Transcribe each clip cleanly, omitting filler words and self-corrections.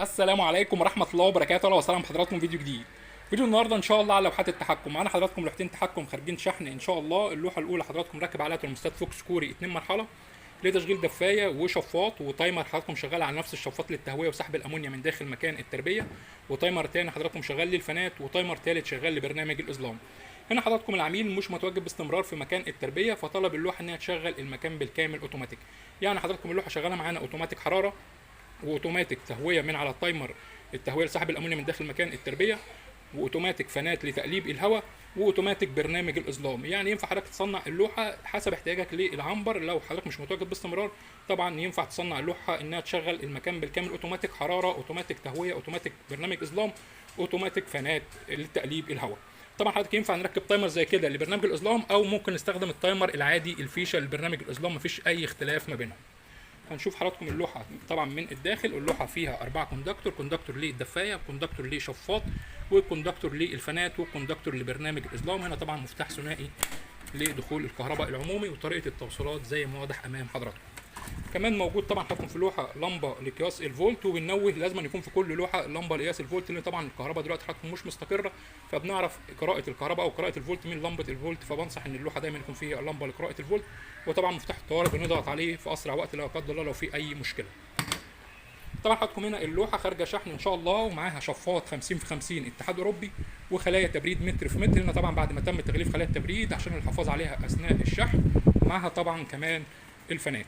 السلام عليكم ورحمه الله وبركاته. اهلا وسهلا بحضراتكم فيديو جديد. فيديو النهارده ان شاء الله على لوحات التحكم. معانا حضراتكم لوحتين تحكم خارجين شحن ان شاء الله. اللوحه الاولى حضراتكم راكب عليها ترموستات فوكس كوري 2 مرحله لتشغيل دفايه وشفاط، وتايمر حضراتكم شغال على نفس الشفاط للتهويه وسحب الامونيا من داخل مكان التربيه، وتايمر تاني حضراتكم شغال للفنات، وتايمر تالت شغال لبرنامج الاظلام. هنا حضراتكم العميل مش متواجد باستمرار في مكان التربيه، فطلب اللوحه انها تشغل المكان بالكامل اوتوماتيك. يعني حضراتكم اللوحه شغاله معانا اوتوماتيك حراره، واوتوماتيك تهويه من على التايمر التهويه لسحب الامونيا من داخل مكان التربيه، واوتوماتيك فنات لتقليب الهواء، واوتوماتيك برنامج الاظلام. يعني ينفع حضرتك تصنع اللوحه حسب احتياجك للعنبر. لو حضرتك مش متواجد باستمرار طبعا ينفع تصنع اللوحه انها تشغل المكان بالكامل اوتوماتيك حراره، اوتوماتيك تهويه، اوتوماتيك برنامج اظلام، اوتوماتيك فنات لتقليب الهواء. طبعا حضرتك ينفع نركب تايمر زي كده لبرنامج الاظلام، او ممكن نستخدم التايمر العادي الفيشه لبرنامج الاظلام، مفيش اي اختلاف ما بينهم. هنشوف حضراتكم اللوحه طبعا من الداخل. اللوحه فيها 4 كوندكتور، كوندكتور للدفايه، كوندكتور لشفاط، وكوندكتور للفنات، وكوندكتور لبرنامج الاظلام. هنا طبعا مفتاح ثنائي لدخول الكهرباء العمومي، وطريقه التوصيلات زي ما واضح امام حضراتكم. كمان موجود طبعا حضراتكم في اللوحه لمبه لقياس الفولت، وبننوه لازم يكون في كل لوحه لمبه لقياس الفولت، لان طبعا الكهرباء دلوقتي حضراتكم مش مستقره، فبنعرف قراءه الكهرباء او قراءه الفولت من لمبه الفولت، فبنصح ان اللوحه دايما يكون فيها لمبه لقراءه الفولت. وطبعا مفتاح الطوارئ بنضغط عليه في اسرع وقت لا قدر الله لو في اي مشكله. طبعا حضراتكم هنا اللوحه خارجه شحن ان شاء الله، ومعاها شفاط 50 في 50 اتحاد اوروبي، وخلايا تبريد متر في متر. هنا طبعا بعد ما تم تغليف خلايا التبريد عشان الحفاظ عليها اثناء الشحن. ومعاها طبعا كمان الفنات.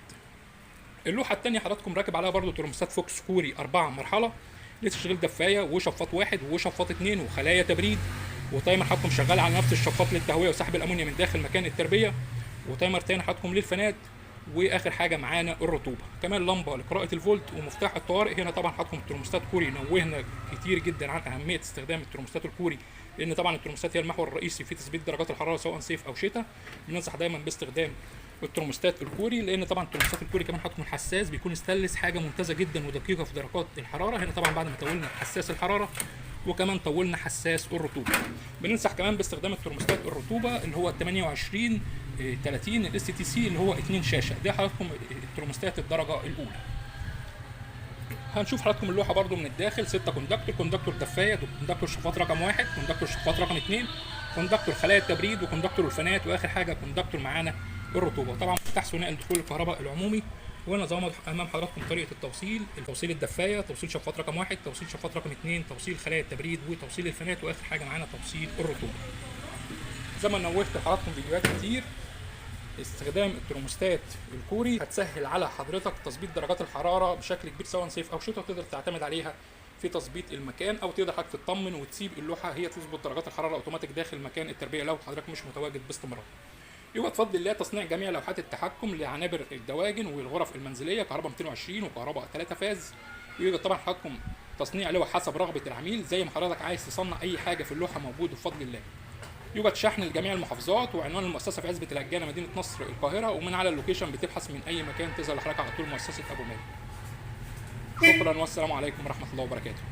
اللوحه الثانيه حضراتكم راكب عليها برضو ترموستات فوكس كوري 4 مرحله لتشغيل دفايه وشفاط واحد وشفاط 2 وخلايا تبريد، وتايمر حضراتكم شغال على نفس الشفاط للتهويه وسحب الامونيا من داخل مكان التربيه، وتايمر تاني حضراتكم للفنات، واخر حاجه معانا الرطوبه. كمان لمبه لقراءه الفولت ومفتاح الطوارئ. هنا طبعا حضراتكم الترموستات كوري نوهنا كتير جدا عن اهميه استخدام الترموستات الكوري، لان طبعا الترموستات هي المحور الرئيسي في تثبيت درجات الحراره سواء صيف او شتاء. بننصح دايما باستخدام الترموستات الكوري، لان طبعا الترموستات الكوري كمان حضراتكم حساس، بيكون ستانلس حاجه ممتازه جدا ودقيقه في درجات الحراره. هنا طبعا بعد ما طولنا حساس الحراره وكمان طولنا حساس الرطوبه. بننصح كمان باستخدام الترموستات الرطوبه اللي هو 28 30 الاس تي سي اللي هو 2 شاشه. ده حضراتكم الترموستات الدرجه الاولى. هنشوف حضراتكم اللوحه برده من الداخل. 6 كوندكتور، كوندكتور دفايه، كوندكتور شفاط رقم 1، كوندكتور شفاط رقم 2، كوندكتور خلايا التبريد، وكوندكتور الفنات، واخر حاجه كوندكتور معانا الرطوبه. طبعا مفتاح ثنائي لدخول الكهرباء العمومي. وهنا زي ما امام حضراتكم طريقه توصيل الدفايه، توصيل شفاط رقم 1، توصيل شفاط رقم 2، توصيل خلايا التبريد، وتوصيل الفنات، واخر حاجه معانا توصيل الرطوبه. زي ما نوهت لحضراتكم فيديوهات كتير، استخدام الترموستات الكوري هتسهل على حضرتك تظبيط درجات الحراره بشكل كبير سواء صيف او شتاء، تقدر تعتمد عليها في تظبيط المكان، او تقدر حضرتك تطمن وتسيب اللوحه هي تظبط درجات الحراره اوتوماتيك داخل مكان التربيه لو حضرتك مش متواجد باستمرار. يبقى بفضل الله تصنيع جميع لوحات التحكم لعنابر الدواجن والغرف المنزليه كهرباء 220 وكهرباء 3 فاز. يقدر طبعا حضراتكم تصنيع لوح حسب رغبه العميل، زي ما حضرتك عايز تصنع اي حاجه في اللوحه موجود بفضل الله. يوجد شحن لجميع المحافظات، وعنوان المؤسسه في عزبه العجانه مدينه نصر القاهره، ومن على اللوكيشن بتبحث من اي مكان تظهر لحضرتك على طول مؤسسه ابو مالك. شكرا والسلام عليكم ورحمه الله وبركاته.